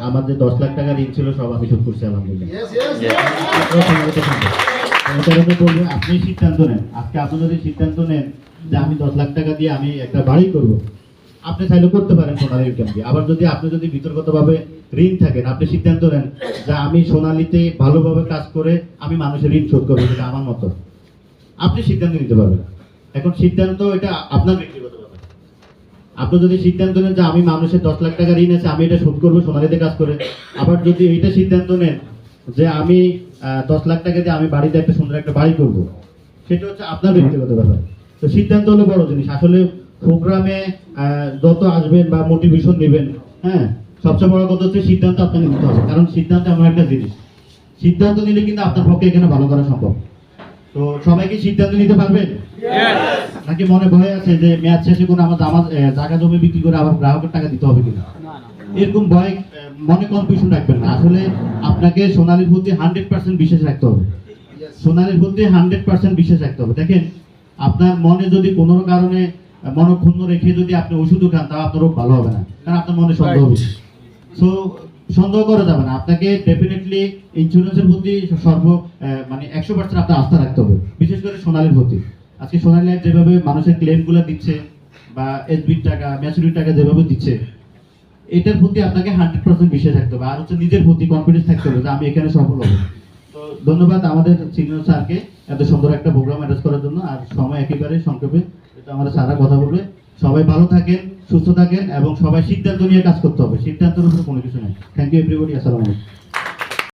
আমার যে 10 লাখ টাকা ঋণ ছিল সব আমি শোধ করছি আলহামদুলিল্লাহ। আপনি সিদ্ধান্ত নেন, আজকে আপনি যদি সিদ্ধান্ত নেন যে আমি 10 লাখ টাকা দিয়ে আমি একটা বাড়ি করব, আপনি চাইলে করতে পারেন সোনালী ইনকাম দিয়ে। আবার যদি আপনি যদি বিতর্কতভাবে ঋণ থাকেন, আপনি সিদ্ধান্ত নেন যে আমি সোনালীতে ভালোভাবে কাজ করে আমি মানুষের ঋণ শোধ করবো, যেটা আমার মতো, আপনি সিদ্ধান্ত নিতে পারবেন। এখন সিদ্ধান্ত এটা আপনার ব্যক্তিগত ব্যাপার। আপনি যদি সিদ্ধান্ত নেন যে আমি মানুষের 10 লাখ টাকা ঋণ আছে আমি এটা শোধ করবো সোনালীতে কাজ করে, আবার যদি এইটা সিদ্ধান্ত নেন যে আমি 10 লাখ টাকা দিয়ে আমি বাড়িতে একটা সুন্দর একটা বাড়ি করব, সেটা হচ্ছে আপনার ব্যক্তিগত ব্যাপার। তো সিদ্ধান্ত হলো বড় জিনিস। আসলে প্রোগ্রামে যত আসবেন বা মোটিভেশন নেবেন, হ্যাঁ, সবচেয়ে বড় কথা হচ্ছে সিদ্ধান্ত আপনাকে নিতে হবে। কারণ সিদ্ধান্ত এমন একটা জিনিস, সিদ্ধান্ত নিলে কিন্তু আপনার পক্ষে এখানে ভালো করা সম্ভব। তো সবাই কি সিদ্ধান্ত নিতে পারবেন? নাকি মনে ভয় আছে যে মেয়াদ শেষে কোনো আমার জায়গা জমি বিক্রি করে আবার গ্রাহকের টাকা দিতে হবে কিনা, এরকম ভয় মনে কনফিউশন রাখবেন না। আসলে আপনাকে সোনালীর প্রতি 100% বিশ্বাস রাখতে হবে। সোনালীর প্রতি 100% বিশ্বাস রাখতে হবে। দেখেন, আপনার মনে যদি কোনো কারণে মনক্ষুণ্ণ রেখে যদি আপনি ওষুধও খান, তাও আপনার রোগ ভালো হবে না, কারণ আপনার মনে সন্দেহ হবে। সো সন্দেহ করা যাবে না। আপনাকে ডেফিনেটলি ইন্স্যুরেন্সের প্রতি মানে 100% আপনার আস্থা রাখতে হবে, বিশেষ করে সোনালীর প্রতি। আজকে সোনালী লাইফ যেভাবে মানুষের ক্লেমগুলো দিচ্ছে বা এসবির টাকা, ম্যাচুরিটির টাকা যেভাবে দিচ্ছে, এটার প্রতি আপনাকে 100% বিশ্বাস রাখতে হবে। আর হচ্ছে নিজের প্রতি কনফিডেন্স থাকতে হবে যে আমি এখানে সফল হব। তো ধন্যবাদ আমাদের সিনিয়র স্যারকে এত সুন্দর একটা প্রোগ্রাম অ্যারেঞ্জ করার জন্য। আর সময় একেবারে সংক্ষেপে, এটা আমাদের স্যাররা কথা বলবে। সবাই ভালো থাকেন, সুস্থ থাকেন এবং সবাই সিদ্ধান্ত নিয়ে কাজ করতে হবে। সিদ্ধান্তের উপর কোনো কিছু নেই। Thank you everybody. আসসালামু আলাইকুম।